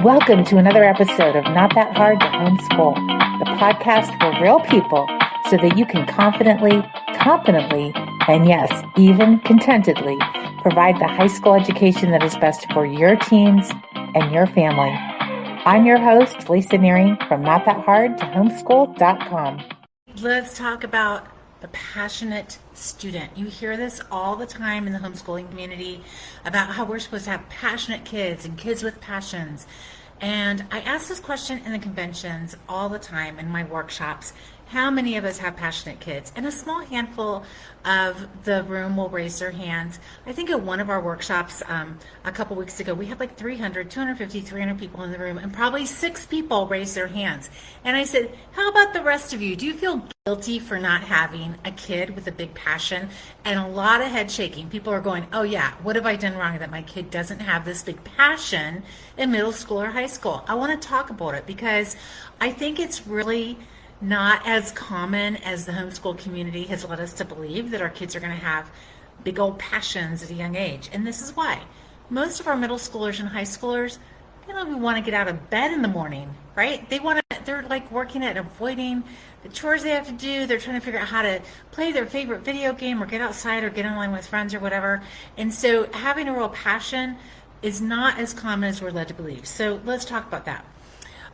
Welcome to another episode of Not That Hard to Homeschool, the podcast for real people so that you can confidently, competently, and yes, even contentedly provide the high school education that is best for your teens and your family. I'm your host, Lisa Nehring from NotThatHardToHomeschool.com. Let's talk about the passionate student. You hear this all the time in the homeschooling community about how we're supposed to have passionate kids and kids with passions. And I ask this question in the conventions all the time in my workshops. How many of us have passionate kids? And a small handful of the room will raise their hands. I think at one of our workshops a couple weeks ago, we had like 300 people in the room, and probably 6 people raised their hands. And I said, how about the rest of you? Do you feel guilty for not having a kid with a big passion? And a lot of head shaking. People are going, oh yeah, what have I done wrong that my kid doesn't have this big passion in middle school or high school? I want to talk about it because I think it's really not as common as the homeschool community has led us to believe that our kids are going to have big old passions at a young age. And this is why. Most of our middle schoolers and high schoolers, they don't even want to get out of bed in the morning, right? They're like working at avoiding the chores they have to do. They're trying to figure out how to play their favorite video game or get outside or get online with friends or whatever. And so having a real passion is not as common as we're led to believe. So let's talk about that.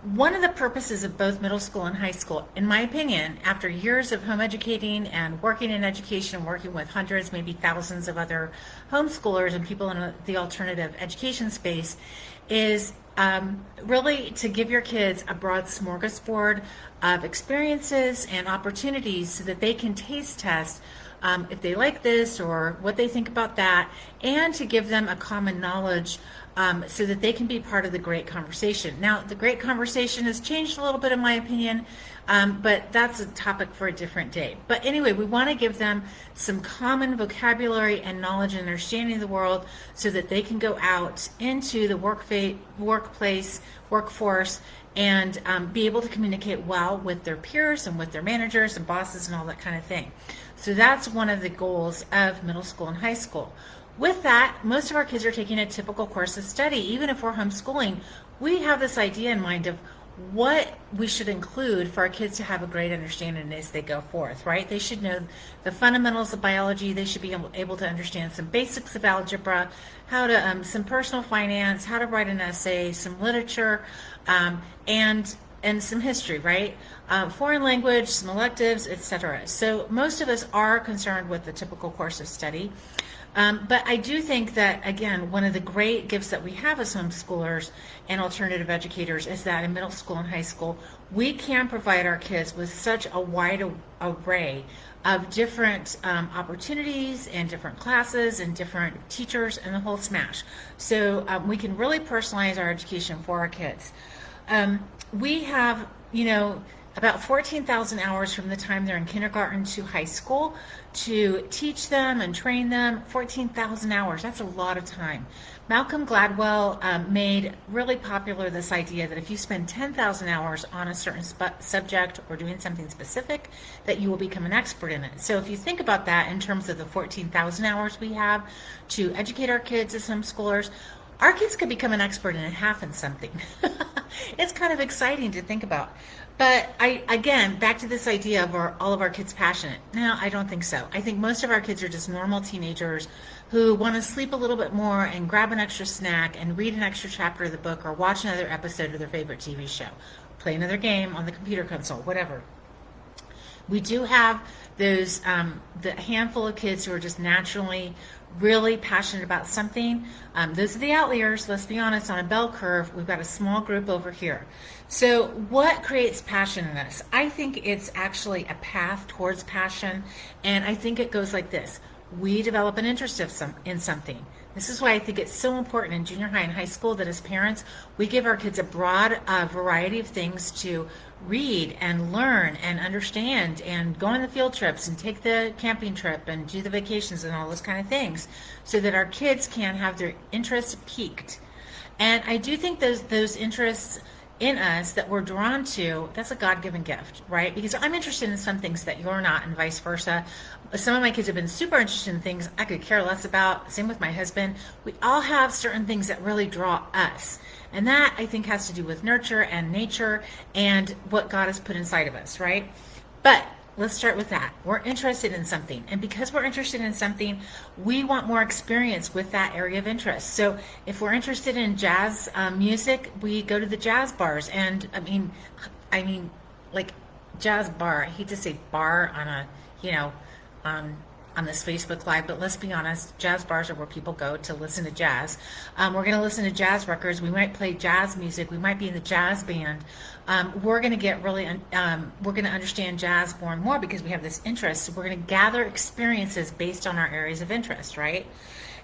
One of the purposes of both middle school and high school, in my opinion, after years of home educating and working in education, working with hundreds, maybe thousands of other homeschoolers and people in the alternative education space, is really to give your kids a broad smorgasbord of experiences and opportunities so that they can taste test if they like this or what they think about that, and to give them a common knowledge so that they can be part of the great conversation. Now, the great conversation has changed a little bit in my opinion, but that's a topic for a different day. But anyway, we want to give them some common vocabulary and knowledge and understanding of the world so that they can go out into the workplace, workforce, and be able to communicate well with their peers and with their managers and bosses and all that kind of thing. So that's one of the goals of middle school and high school. With that, most of our kids are taking a typical course of study. Even if we're homeschooling, we have this idea in mind of what we should include for our kids to have a great understanding as they go forth, right? They should know the fundamentals of biology. They should be able to understand some basics of algebra, how to some personal finance, how to write an essay, some literature, and some history, right? Foreign language, some electives, etc. So most of us are concerned with the typical course of study. But I do think that, again, one of the great gifts that we have as homeschoolers and alternative educators is that in middle school and high school, we can provide our kids with such a wide array of different opportunities and different classes and different teachers and the whole smash. So we can really personalize our education for our kids. We have, about 14,000 hours from the time they're in kindergarten to high school to teach them and train them. 14,000 hours, that's a lot of time. Malcolm Gladwell made really popular this idea that if you spend 10,000 hours on a certain subject or doing something specific, that you will become an expert in it. So if you think about that in terms of the 14,000 hours we have to educate our kids as homeschoolers, our kids could become an expert in half in something. It's kind of exciting to think about. But again, back to this idea of all of our kids passionate. No, I don't think so. I think most of our kids are just normal teenagers who want to sleep a little bit more and grab an extra snack and read an extra chapter of the book or watch another episode of their favorite TV show, play another game on the computer console, whatever. We do have those, the handful of kids who are just naturally really passionate about something. Those are the outliers. Let's be honest, on a bell curve, we've got a small group over here. So what creates passion in us? I think it's actually a path towards passion, and I think it goes like this. We develop an interest in something. This is why I think it's so important in junior high and high school that as parents, we give our kids a broad variety of things to read and learn and understand and go on the field trips and take the camping trip and do the vacations and all those kind of things so that our kids can have their interests piqued. And I do think those interests in us that we're drawn to, that's a God-given gift, right? Because I'm interested in some things that you're not, and vice versa. Some of my kids have been super interested in things I could care less about. Same with my husband. We all have certain things that really draw us. And that, I think, has to do with nurture and nature and what God has put inside of us, right? But let's start with that. We're interested in something. And because we're interested in something, we want more experience with that area of interest. So if we're interested in jazz music, we go to the jazz bars. And I mean, like jazz bar, I hate to say bar on a, on this Facebook Live, but let's be honest, jazz bars are where people go to listen to jazz. We're going to listen to jazz records. We might play jazz music. We might be in the jazz band. We're going to get really, we're going to understand jazz more and more because we have this interest. So we're going to gather experiences based on our areas of interest, right?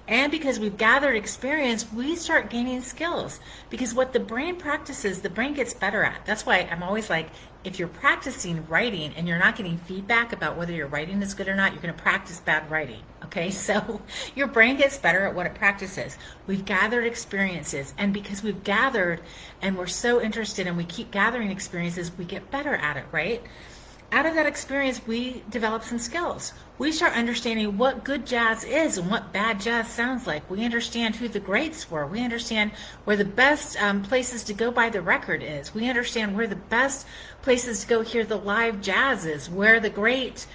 And because we've gathered experience, we start gaining skills. Because what the brain practices, the brain gets better at. That's why I'm always like, if you're practicing writing and you're not getting feedback about whether your writing is good or not, you're going to practice bad writing. Okay, so your brain gets better at what it practices. We've gathered experiences, and because we've gathered and we're so interested and we keep gathering experiences, we get better at it, right? Out of that experience, we develop some skills. We start understanding what good jazz is and what bad jazz sounds like. We understand who the greats were. We understand where the best places to go buy the record is. We understand where the best places to go hear the live jazz is, where the great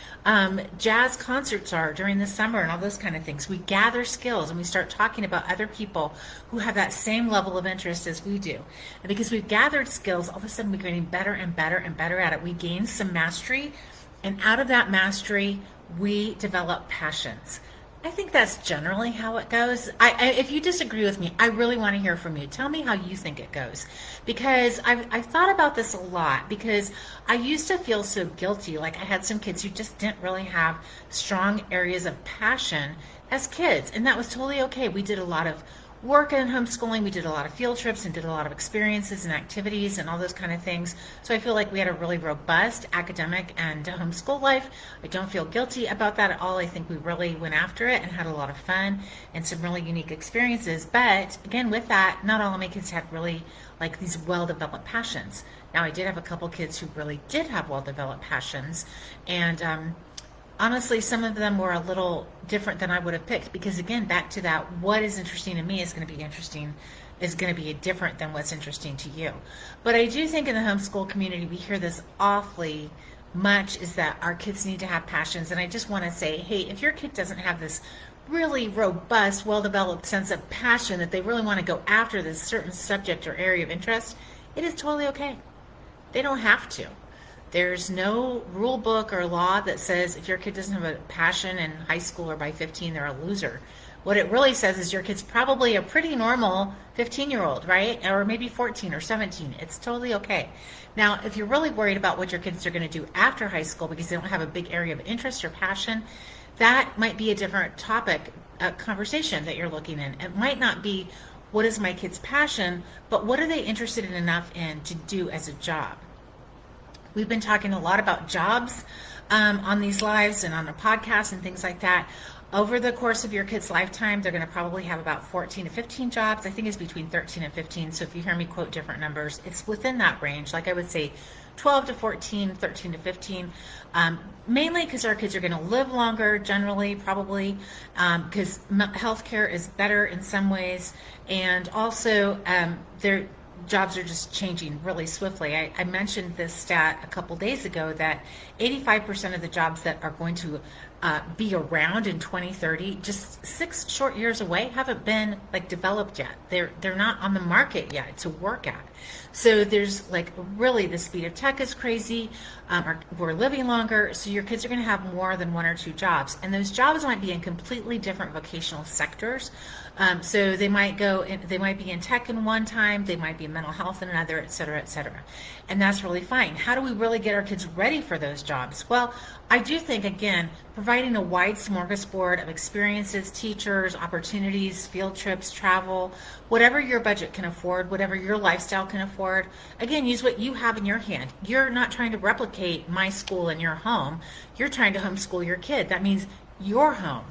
jazz concerts are during the summer and all those kind of things. We gather skills and we start talking about other people who have that same level of interest as we do. And because we've gathered skills, all of a sudden we're getting better and better and better at it. We gain some mastery, and out of that mastery, we develop passions. I think that's generally how it goes. If you disagree with me, I really want to hear from you. Tell me how you think it goes. Because I've thought about this a lot, because I used to feel so guilty. Like I had some kids who just didn't really have strong areas of passion as kids. And that was totally okay. We did a lot of work in homeschooling. We did a lot of field trips and did a lot of experiences and activities and all those kind of things. So I feel like we had a really robust academic and homeschool life. I don't feel guilty about that at all. I think we really went after it and had a lot of fun and some really unique experiences. But again, with that, not all of my kids had really like these well-developed passions. Now I did have a couple kids who really did have well-developed passions, and honestly, some of them were a little different than I would have picked, because again, back to that, what is interesting to me is going to be different than what's interesting to you. But I do think in the homeschool community, we hear this awfully much, is that our kids need to have passions. And I just want to say, hey, if your kid doesn't have this really robust, well-developed sense of passion that they really want to go after this certain subject or area of interest, it is totally okay. They don't have to. There's no rule book or law that says if your kid doesn't have a passion in high school or by 15, they're a loser. What it really says is your kid's probably a pretty normal 15-year-old, right? Or maybe 14 or 17. It's totally okay. Now, if you're really worried about what your kids are going to do after high school because they don't have a big area of interest or passion, that might be a different topic, conversation that you're looking in. It might not be what is my kid's passion, but what are they interested in enough in to do as a job? We've been talking a lot about jobs on these lives and on the podcast and things like that. Over the course of your kid's lifetime, they're going to probably have about 14 to 15 jobs. I think it's between 13 and 15. So if you hear me quote different numbers, it's within that range. Like I would say 12 to 14, 13 to 15, mainly because our kids are going to live longer generally, probably because healthcare is better in some ways. And also their jobs are just changing really swiftly. I mentioned this stat a couple days ago that 85% of the jobs that are going to be around in 2030, just 6 short years away, haven't been like developed yet. They're not on the market yet to work at. So there's like really the speed of tech is crazy. We're living longer, so your kids are going to have more than 1 or 2 jobs, and those jobs might be in completely different vocational sectors. So they might be in tech in one time, they might be in mental health in another, et cetera, et cetera. And that's really fine. How do we really get our kids ready for those jobs? Well, I do think, again, providing a wide smorgasbord of experiences, teachers, opportunities, field trips, travel, whatever your budget can afford, whatever your lifestyle can afford. Again, use what you have in your hand. You're not trying to replicate my school in your home. You're trying to homeschool your kid. That means your home.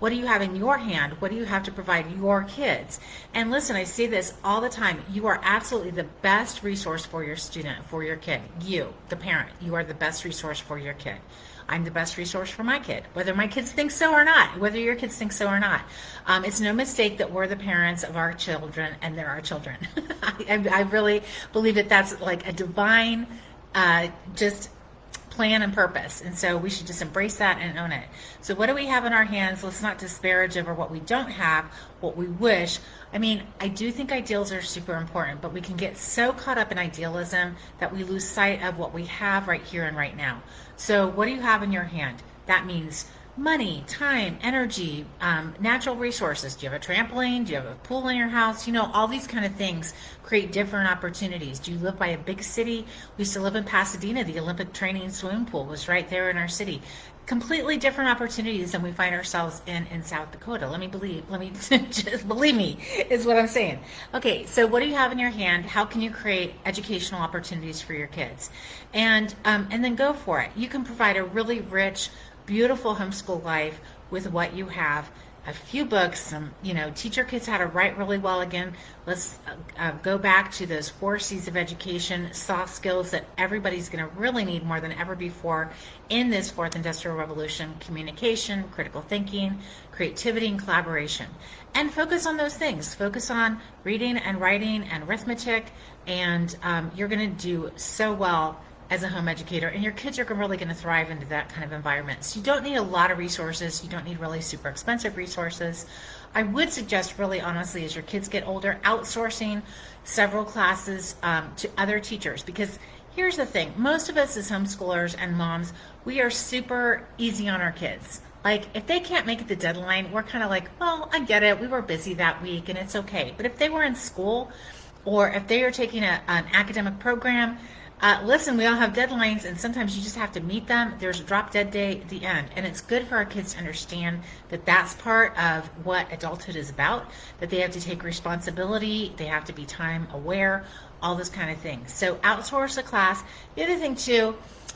What do you have in your hand? What do you have to provide your kids? And listen, I say this all the time. You are absolutely the best resource for your student, for your kid. You, the parent, you are the best resource for your kid. I'm the best resource for my kid, whether my kids think so or not, whether your kids think so or not. It's no mistake that we're the parents of our children and they're our children. I really believe that that's like a divine just plan and purpose. And so we should just embrace that and own it. So what do we have in our hands? Let's not disparage over what we don't have, what we wish. I mean, I do think ideals are super important, but we can get so caught up in idealism that we lose sight of what we have right here and right now. So what do you have in your hand? That means money, time, energy, natural resources. Do you have a trampoline? Do you have a pool in your house? You know, all these kind of things create different opportunities. Do you live by a big city? We used to live in Pasadena. The Olympic training swimming pool was right there in our city. Completely different opportunities than we find ourselves in South Dakota. Let me just believe me is what I'm saying. Okay, so what do you have in your hand? How can you create educational opportunities for your kids? And then go for it. You can provide a really rich, beautiful homeschool life with what you have. A few books, teach your kids how to write really well. Again, let's go back to those 4 C's of education, soft skills that everybody's going to really need more than ever before in this fourth industrial revolution: communication, critical thinking, creativity, and collaboration. And focus on those things. Focus on reading and writing and arithmetic, and you're going to do so well as a home educator, and your kids are really going to thrive into that kind of environment. So you don't need a lot of resources. You don't need really super expensive resources. I would suggest, really honestly, as your kids get older, outsourcing several classes to other teachers, because here's the thing. Most of us as homeschoolers and moms, we are super easy on our kids. Like, if they can't make it the deadline, we're kind of like, well, I get it. We were busy that week and it's okay. But if they were in school, or if they are taking an academic program, listen, we all have deadlines, and sometimes you just have to meet them. There's a drop dead day at the end, and it's good for our kids to understand that that's part of what adulthood is about, that they have to take responsibility, they have to be time aware, all those kind of things. So outsource a class. The other thing too,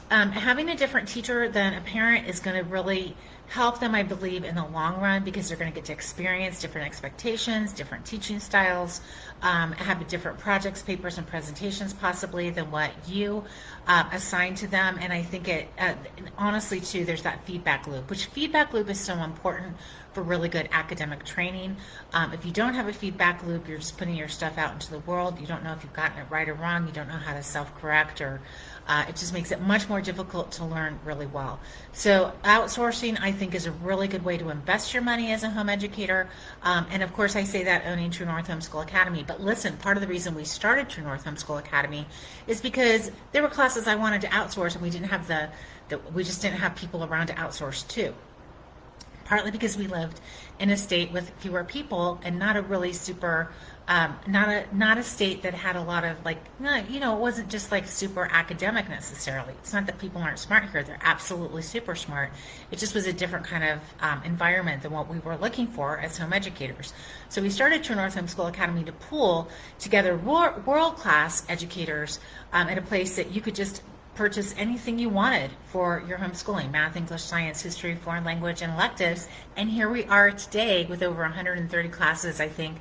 having a different teacher than a parent is going to really help them, I believe, in the long run, because they're going to get to experience different expectations, different teaching styles, have different projects, papers, and presentations possibly than what you assign to them. And I think honestly too, there's that feedback loop, which feedback loop is so important for really good academic training. If you don't have a feedback loop, you're just putting your stuff out into the world. You don't know if you've gotten it right or wrong. You don't know how to self-correct, or it just makes it much more difficult to learn really well. So outsourcing, I think, is a really good way to invest your money as a home educator. And of course, I say that owning True North Homeschool Academy. But listen, part of the reason we started True North Homeschool Academy is because there were classes I wanted to outsource, and we didn't have we just didn't have people around to outsource to. Partly because we lived in a state with fewer people, and not a really super, not a state that had a lot of it wasn't just like super academic necessarily. It's not that people aren't smart here; they're absolutely super smart. It just was a different kind of environment than what we were looking for as home educators. So we started True North Homeschool Academy to pool together world-class educators at a place that you could just purchase anything you wanted for your homeschooling: math, English, science, history, foreign language, and electives. And here we are today with over 130 classes, I think,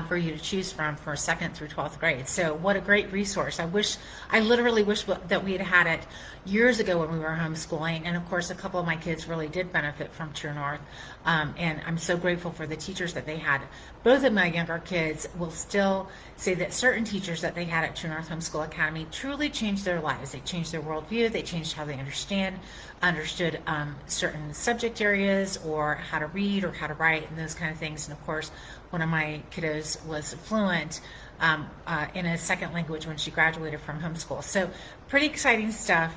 for you to choose from for 2nd through 12th grade. So what a great resource. I literally wish that we had had it years ago when we were homeschooling. And of course, a couple of my kids really did benefit from True North. And I'm so grateful for the teachers that they had. Both of my younger kids will still say that certain teachers that they had at True North Homeschool Academy truly changed their lives. They changed their worldview. They changed how they understood certain subject areas, or how to read or how to write, and those kind of things. And of course, one of my kiddos was fluent in a second language when she graduated from homeschool. So pretty exciting stuff.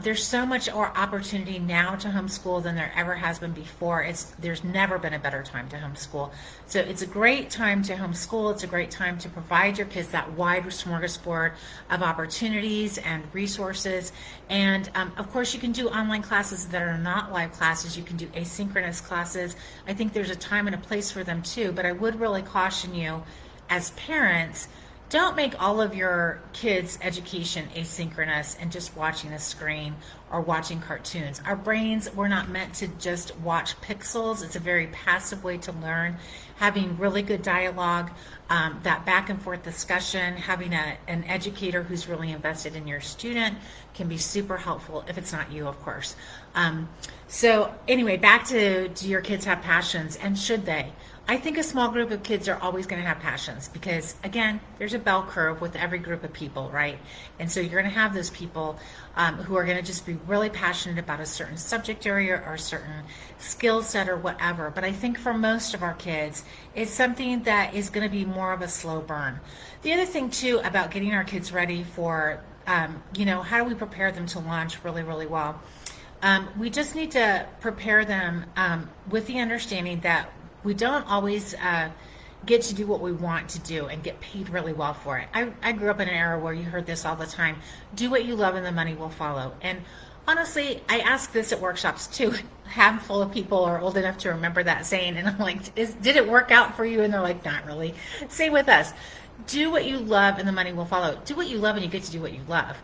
There's so much more opportunity now to homeschool than there ever has been before. There's never been a better time to homeschool. So it's a great time to homeschool. It's a great time to provide your kids that wide smorgasbord of opportunities and resources. And of course, you can do online classes that are not live classes. You can do asynchronous classes. I think there's a time and a place for them too, but I would really caution you as parents don't make all of your kids' education asynchronous and just watching a screen or watching cartoons. Our brains were not meant to just watch pixels. It's a very passive way to learn. Having really good dialogue, that back and forth discussion, having an educator who's really invested in your student can be super helpful, if it's not you, of course. So anyway, back to do your kids have passions, and should they? I think a small group of kids are always going to have passions because, again, there's a bell curve with every group of people, right? And so you're going to have those people who are going to just be really passionate about a certain subject area or a certain skill set or whatever. But I think for most of our kids, it's something that is going to be more of a slow burn. The other thing, too, about getting our kids ready for, how do we prepare them to launch really, really well? We just need to prepare them with the understanding that we don't always get to do what we want to do and get paid really well for it. I grew up in an era where you heard this all the time: do what you love and the money will follow. And honestly, I ask this at workshops too. A handful of people are old enough to remember that saying, and I'm like, did it work out for you? And they're like, not really. Same with us. Do what you love and the money will follow. Do what you love and you get to do what you love.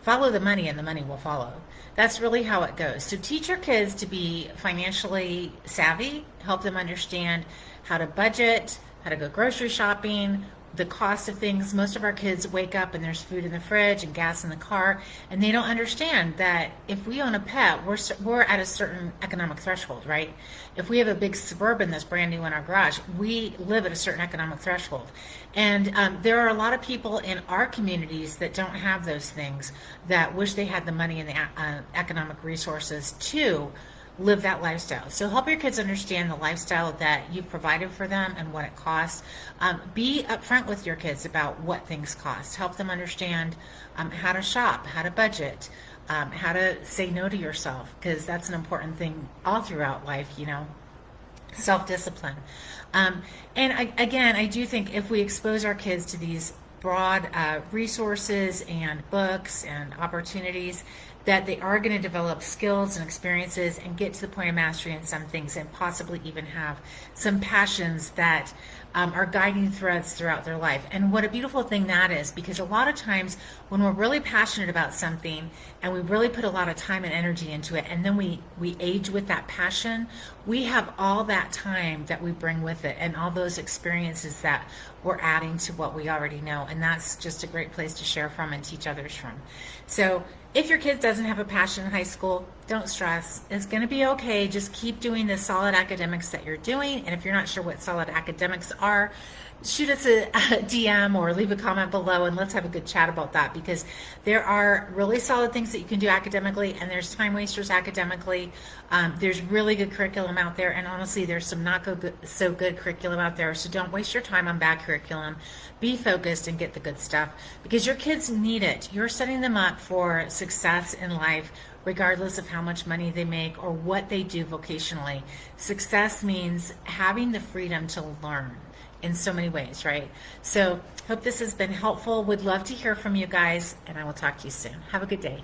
Follow the money and the money will follow. That's really how it goes. So teach your kids to be financially savvy, help them understand how to budget, how to go grocery shopping, the cost of things. Most of our kids wake up and there's food in the fridge and gas in the car, and they don't understand that if we own a pet, we're at a certain economic threshold, right? If we have a big Suburban that's brand new in our garage, we live at a certain economic threshold. And there are a lot of people in our communities that don't have those things, that wish they had the money and the economic resources to live that lifestyle. So help your kids understand the lifestyle that you've provided for them and what it costs. Be upfront with your kids about what things cost. Help them understand how to shop, how to budget, how to say no to yourself, because that's an important thing all throughout life, self-discipline. And I do think if we expose our kids to these broad resources and books and opportunities, that they are going to develop skills and experiences and get to the point of mastery in some things, and possibly even have some passions that are guiding threads throughout their life. And what a beautiful thing that is, because a lot of times when we're really passionate about something and we really put a lot of time and energy into it, and then we age with that passion, we have all that time that we bring with it and all those experiences that we're adding to what we already know. And that's just a great place to share from and teach others from. So if your kid doesn't have a passion in high school, don't stress. It's going to be okay. Just keep doing the solid academics that you're doing. And if you're not sure what solid academics are, shoot us a DM or leave a comment below, and let's have a good chat about that, because there are really solid things that you can do academically, and there's time wasters academically. There's really good curriculum out there, and honestly, there's some not so good curriculum out there. So don't waste your time on bad curriculum. Be focused and get the good stuff, because your kids need it. You're setting them up for success in life, regardless of how much money they make or what they do vocationally. Success means having the freedom to learn in so many ways, right? So hope this has been helpful. Would love to hear from you guys, and I will talk to you soon. Have a good day.